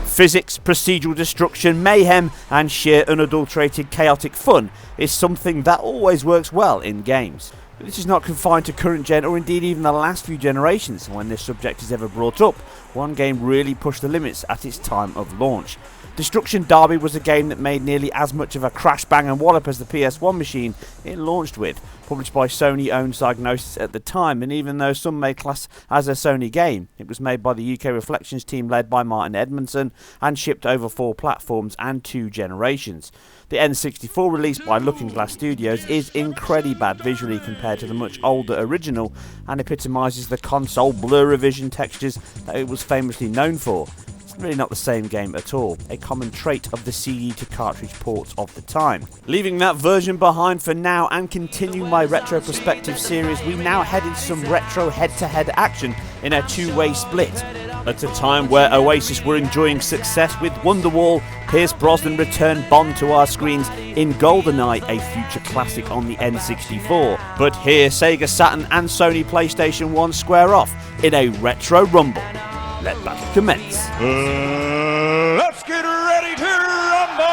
Physics, procedural destruction, mayhem, and sheer unadulterated chaotic fun is something that always works well in games. But this is not confined to current gen or indeed even the last few generations. When this subject is ever brought up, one game really pushed the limits at its time of launch. Destruction Derby was a game that made nearly as much of a crash, bang and wallop as the PS1 machine it launched with. Published by Sony-owned Psygnosis at the time, and even though some may class as a Sony game, it was made by the UK Reflections team led by Martin Edmondson and shipped over 4 platforms and 2 generations. The N64 released by Looking Glass Studios is incredibly bad visually compared to the much older original and epitomises the console blur revision textures that it was famously known for. It's really not the same game at all, a common trait of the CD to cartridge ports of the time. Leaving that version behind for now and continuing my retro perspective series, we now head into some retro head-to-head action in a 2-way split. At a time where Oasis were enjoying success with Wonderwall, Pierce Brosnan returned Bond to our screens in GoldenEye, a future classic on the N64. But here Sega Saturn and Sony PlayStation 1 square off in a retro rumble. Let battle commence. Let's get ready to rumble!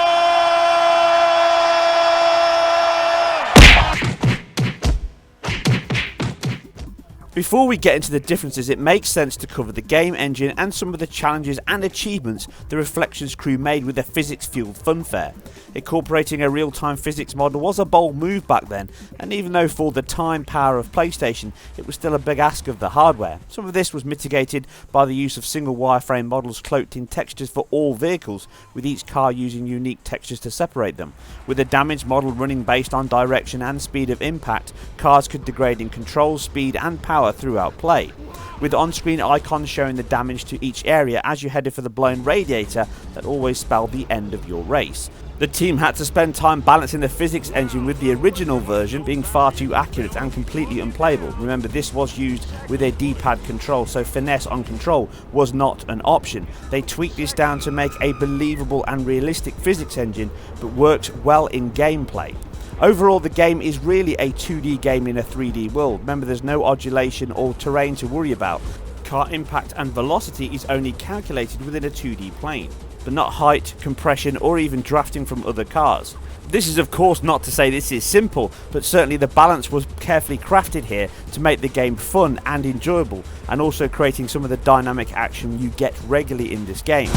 Before we get into the differences, it makes sense to cover the game engine and some of the challenges and achievements the Reflections crew made with their physics-fueled funfair. Incorporating a real-time physics model was a bold move back then, and even though for the time power of PlayStation, it was still a big ask of the hardware. Some of this was mitigated by the use of single wireframe models cloaked in textures for all vehicles, with each car using unique textures to separate them. With a damage model running based on direction and speed of impact, cars could degrade in control, speed and power throughout play, with on-screen icons showing the damage to each area as you headed for the blown radiator that always spelled the end of your race. The team had to spend time balancing the physics engine, with the original version being far too accurate and completely unplayable. Remember, this was used with a D-pad control, so finesse on control was not an option. They tweaked this down to make a believable and realistic physics engine, but worked well in gameplay. Overall, the game is really a 2D game in a 3D world. Remember, there's no odulation or terrain to worry about. Car impact and velocity is only calculated within a 2D plane, but not height, compression, or even drafting from other cars. This is of course not to say this is simple, but certainly the balance was carefully crafted here to make the game fun and enjoyable, and also creating some of the dynamic action you get regularly in this game.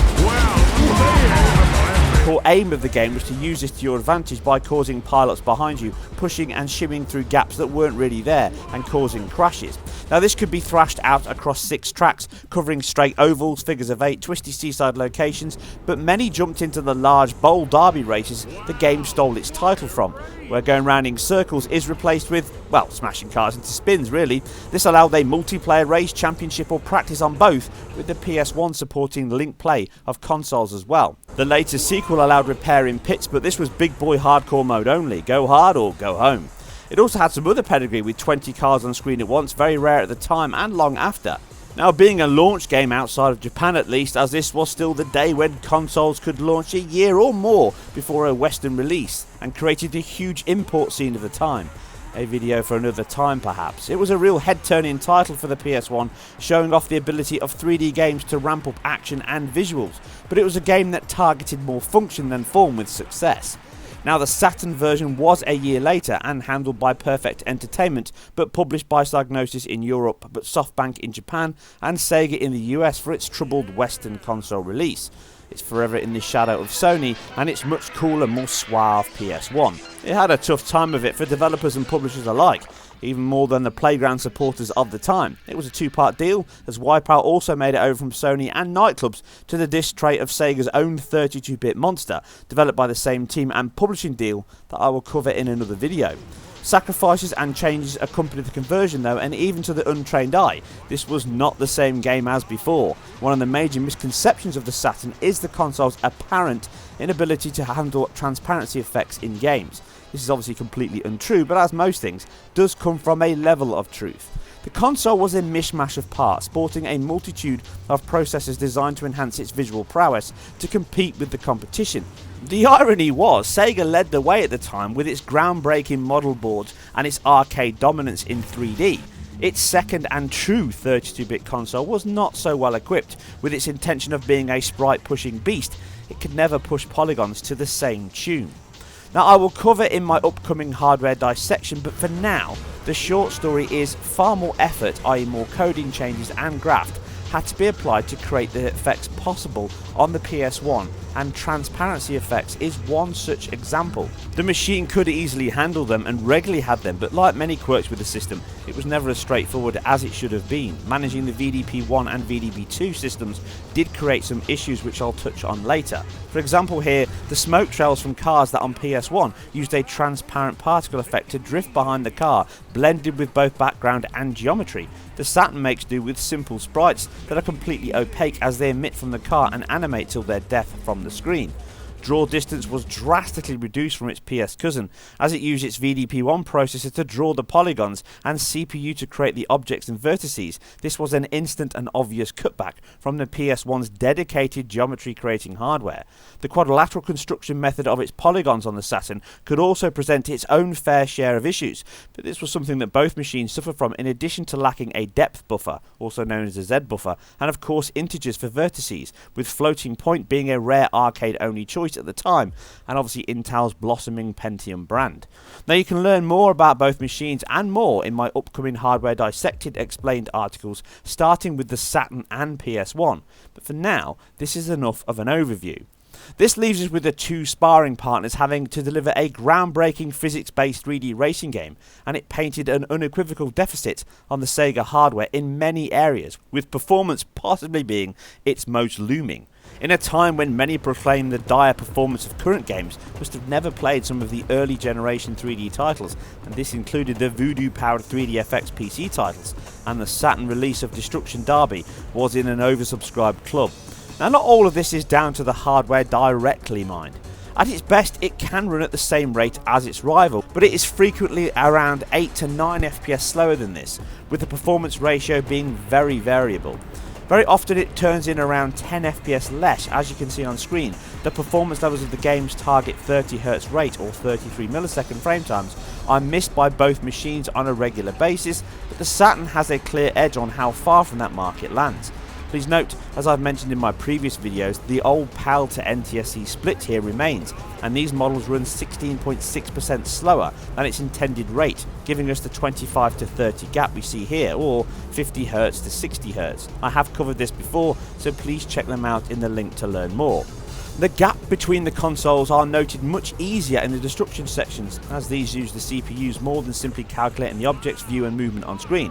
The core aim of the game was to use this to your advantage by causing pilots behind you pushing and shimming through gaps that weren't really there and causing crashes. Now this could be thrashed out across 6 tracks, covering straight ovals, figures of 8, twisty seaside locations, but many jumped into the large, bold derby races the game stole its title from, where going round in circles is replaced with, well, smashing cars into spins really. This allowed a multiplayer race, championship or practice on both, with the PS1 supporting link play of consoles as well. The later sequel allowed repair in pits, but this was big boy hardcore mode only, go hard or go home. It also had some other pedigree, with 20 cars on screen at once, very rare at the time and long after. Now, being a launch game outside of Japan at least, as this was still the day when consoles could launch a year or more before a Western release, and created a huge import scene of the time. A video for another time perhaps. It was a real head-turning title for the PS1, showing off the ability of 3D games to ramp up action and visuals, but it was a game that targeted more function than form with success. Now, the Saturn version was a year later and handled by Perfect Entertainment, but published by Psygnosis in Europe, but SoftBank in Japan and Sega in the US for its troubled Western console release. It's forever in the shadow of Sony and its much cooler, more suave PS1. It had a tough time of it for developers and publishers alike, even more than the Playground supporters of the time. It was a 2-part deal, as Wipeout also made it over from Sony and Nightclubs to the disc tray of Sega's own 32-bit monster, developed by the same team, and publishing deal that I will cover in another video. Sacrifices and changes accompanied the conversion though, and even to the untrained eye, this was not the same game as before. One of the major misconceptions of the Saturn is the console's apparent inability to handle transparency effects in games. This is obviously completely untrue, but as most things, does come from a level of truth. The console was a mishmash of parts, sporting a multitude of processors designed to enhance its visual prowess to compete with the competition. The irony was, Sega led the way at the time with its groundbreaking model boards and its arcade dominance in 3D. Its second and true 32-bit console was not so well equipped. With its intention of being a sprite-pushing beast, it could never push polygons to the same tune. Now, I will cover in my upcoming hardware dissection, but for now, the short story is far more effort, i.e. more coding changes and graft, had to be applied to create the effects possible on the PS1, and transparency effects is one such example. The machine could easily handle them and regularly had them, but like many quirks with the system, it was never as straightforward as it should have been. Managing the VDP1 and VDP2 systems did create some issues which I'll touch on later. For example here, the smoke trails from cars that on PS1 used a transparent particle effect to drift behind the car, blended with both background and geometry. The Saturn makes do with simple sprites that are completely opaque as they emit from the car and animate till their death from the screen. Draw distance was drastically reduced from its PS cousin, as it used its VDP1 processor to draw the polygons and CPU to create the objects and vertices. This was an instant and obvious cutback from the PS1's dedicated geometry creating hardware. The quadrilateral construction method of its polygons on the Saturn could also present its own fair share of issues, but this was something that both machines suffered from, in addition to lacking a depth buffer, also known as a Z buffer, and of course integers for vertices, with floating point being a rare arcade only choice at the time, and obviously Intel's blossoming Pentium brand. Now you can learn more about both machines and more in my upcoming Hardware Dissected explained articles, starting with the Saturn and PS1, but for now this is enough of an overview. This leaves us with the two sparring partners having to deliver a groundbreaking physics-based 3D racing game, and it painted an unequivocal deficit on the Sega hardware in many areas, with performance possibly being its most looming. In a time when many proclaim the dire performance of current games must have never played some of the early generation 3D titles, and this included the Voodoo-powered 3DFX PC titles, and the Saturn release of Destruction Derby was in an oversubscribed club. Now, not all of this is down to the hardware directly, mind. At its best, it can run at the same rate as its rival, but it is frequently around 8 to 9 FPS slower than this, with the performance ratio being very variable. Very often it turns in around 10 FPS less, as you can see on screen. The performance levels of the game's target 30Hz rate or 33 millisecond frame times are missed by both machines on a regular basis, but the Saturn has a clear edge on how far from that mark it lands. Please note, as I've mentioned in my previous videos, the old PAL to NTSC split here remains, and these models run 16.6% slower than its intended rate, giving us the 25 to 30 gap we see here, or 50Hz to 60Hz. I have covered this before, so please check them out in the link to learn more. The gap between the consoles are noted much easier in the destruction sections, as these use the CPUs more than simply calculating the object's view and movement on screen,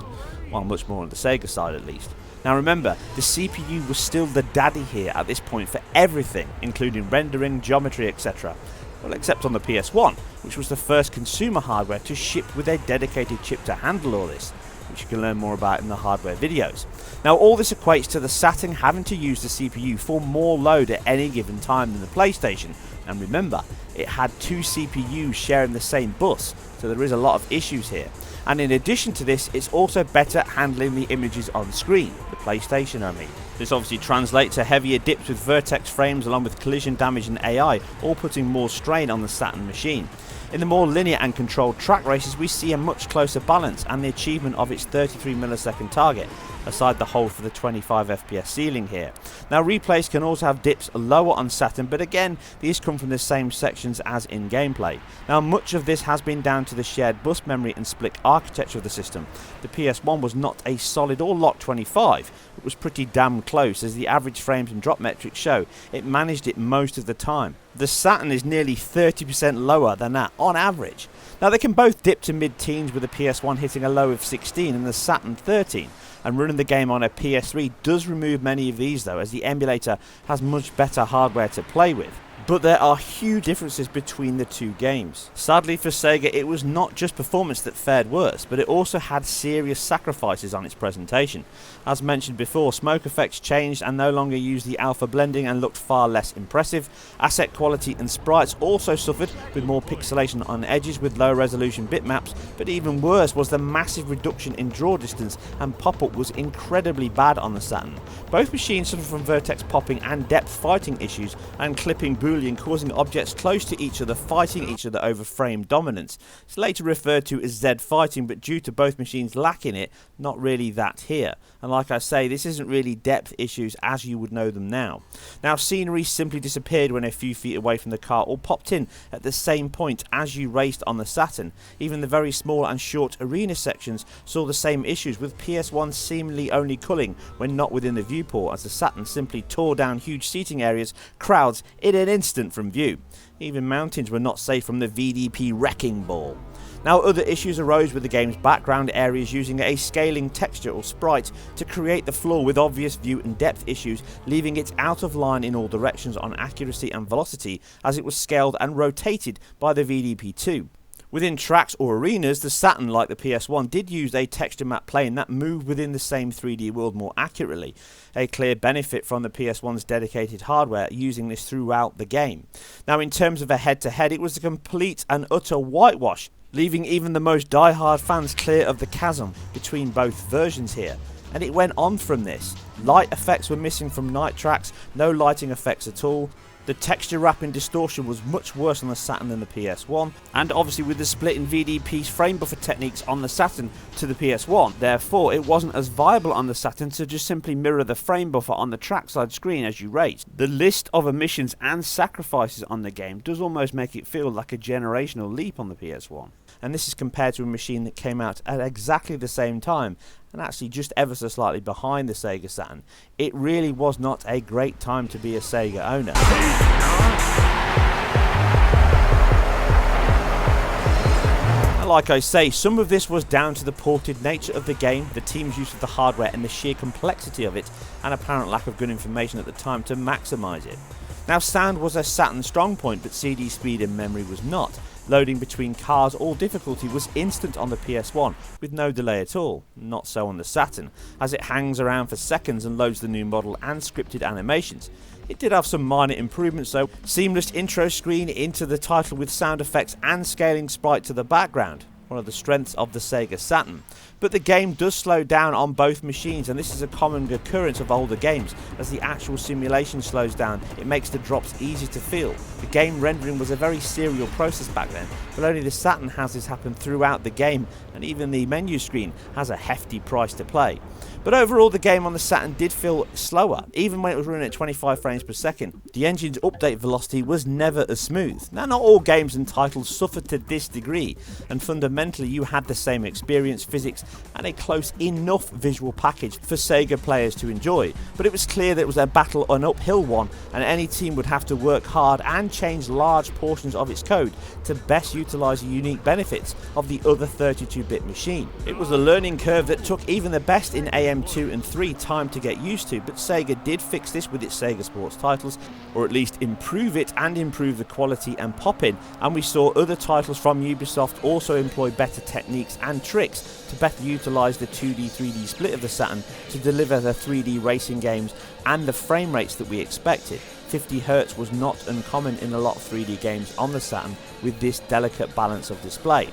while much more on the Sega side at least. Now remember, the CPU was still the daddy here at this point for everything, including rendering, geometry, etc. Well, except on the PS1, which was the first consumer hardware to ship with a dedicated chip to handle all this, which you can learn more about in the hardware videos. Now all this equates to the Saturn having to use the CPU for more load at any given time than the PlayStation, and remember, it had two CPUs sharing the same bus, so there is a lot of issues here. And in addition to this, it's also better at handling the images on screen, the PlayStation I mean. This obviously translates to heavier dips with vertex frames along with collision damage and AI, all putting more strain on the Saturn machine. In the more linear and controlled track races, we see a much closer balance and the achievement of its 33 millisecond target, aside the hold for the 25 FPS ceiling here. Now replays can also have dips lower on Saturn, but again these come from the same sections as in gameplay. Now much of this has been down to the shared bus memory and split architecture of the system. The PS1 was not a solid or locked 25, it was pretty damn close, as the average frames and drop metrics show it managed it most of the time. The Saturn is nearly 30% lower than that on average. Now they can both dip to mid-teens, with the PS1 hitting a low of 16 and the Saturn 13, and running the game on a PS3 does remove many of these though, as the emulator has much better hardware to play with. But there are huge differences between the two games. Sadly for Sega, it was not just performance that fared worse, but it also had serious sacrifices on its presentation. As mentioned before, smoke effects changed and no longer used the alpha blending and looked far less impressive. Asset quality and sprites also suffered, with more pixelation on edges with low resolution bitmaps, but even worse was the massive reduction in draw distance, and pop-up was incredibly bad on the Saturn. Both machines suffered from vertex popping and depth fighting issues, and clipping boolean, causing objects close to each other fighting each other over frame dominance. It's later referred to as Z fighting, but due to both machines lacking it, not really that here. And like I say, this isn't really depth issues as you would know them now. Now, scenery simply disappeared when a few feet away from the car, or popped in at the same point as you raced on the Saturn. Even the very small and short arena sections saw the same issues, with PS1 seemingly only culling when not within the viewport, as the Saturn simply tore down huge seating areas, crowds in an instant from view. Even mountains were not safe from the VDP wrecking ball. Now, other issues arose with the game's background areas using a scaling texture or sprite to create the floor, with obvious view and depth issues, leaving it out of line in all directions on accuracy and velocity as it was scaled and rotated by the VDP2. Within tracks or arenas, the Saturn, like the PS1, did use a texture map plane that moved within the same 3D world more accurately, a clear benefit from the PS1's dedicated hardware using this throughout the game. Now, in terms of a head-to-head, it was a complete and utter whitewash, leaving even the most die-hard fans clear of the chasm between both versions here. And it went on from this. Light effects were missing from night tracks, no lighting effects at all. The texture wrapping distortion was much worse on the Saturn than the PS1, and obviously with the split in VDP's frame buffer techniques on the Saturn to the PS1, therefore it wasn't as viable on the Saturn to just simply mirror the frame buffer on the trackside screen as you raced. The list of omissions and sacrifices on the game does almost make it feel like a generational leap on the PS1. And this is compared to a machine that came out at exactly the same time, and actually just ever so slightly behind the Sega Saturn. It really was not a great time to be a Sega owner. Like I say, some of this was down to the ported nature of the game, the team's use of the hardware and the sheer complexity of it, and apparent lack of good information at the time to maximise it. Now, sound was a Saturn strong point, but CD speed and memory was not. Loading between cars or difficulty was instant on the PS1 with no delay at all. Not so on the Saturn, as it hangs around for seconds and loads the new model and scripted animations. It did have some minor improvements though. Seamless intro screen into the title with sound effects and scaling sprite to the background, one of the strengths of the Sega Saturn. But the game does slow down on both machines, and this is a common occurrence of older games. As the actual simulation slows down, it makes the drops easy to feel. The game rendering was a very serial process back then, but only the Saturn has this happen throughout the game, and even the menu screen has a hefty price to play. But overall, the game on the Saturn did feel slower, even when it was running at 25 frames per second. The engine's update velocity was never as smooth. Now, not all games and titles suffered to this degree, and fundamentally you had the same experience, physics, and a close enough visual package for Sega players to enjoy. But it was clear that it was a battle, an uphill one, and any team would have to work hard and change large portions of its code to best utilise the unique benefits of the other 32-bit machine. It was a learning curve that took even the best in AM2 and 3 time to get used to, but Sega did fix this with its Sega Sports titles, or at least improve it and improve the quality and pop-in, and we saw other titles from Ubisoft also employ better techniques and tricks to better utilise the 2D 3D split of the Saturn to deliver the 3D racing games and the frame rates that we expected. 50Hz was not uncommon in a lot of 3D games on the Saturn with this delicate balance of display.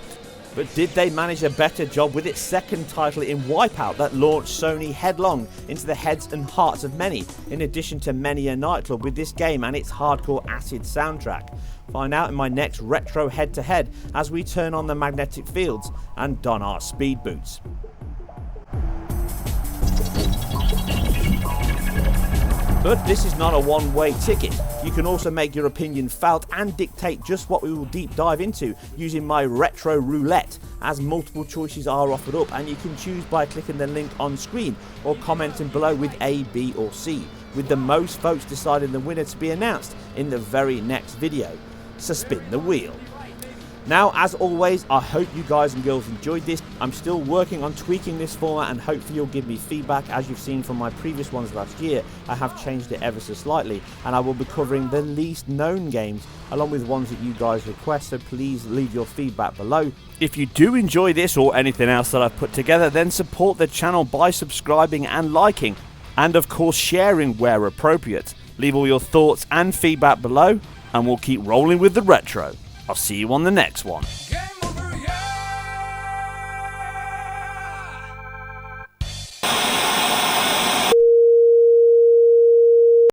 But did they manage a better job with its second title in Wipeout that launched Sony headlong into the heads and hearts of many, in addition to many a nightclub with this game and its hardcore acid soundtrack? Find out in my next retro head-to-head as we turn on the magnetic fields and don our speed boots. But this is not a one-way ticket. You can also make your opinion felt and dictate just what we will deep dive into using my retro roulette, as multiple choices are offered up and you can choose by clicking the link on screen or commenting below with A, B or C, with the most votes deciding the winner to be announced in the very next video. So spin the wheel. Now, as always, I hope you guys and girls enjoyed this. I'm still working on tweaking this format, and hopefully you'll give me feedback. As you've seen from my previous ones last year, I have changed it ever so slightly, and I will be covering the least known games along with ones that you guys request, so please leave your feedback below. If you do enjoy this or anything else that I've put together, then support the channel by subscribing and liking, and of course sharing where appropriate. Leave all your thoughts and feedback below, and we'll keep rolling with the retro. I'll see you on the next one.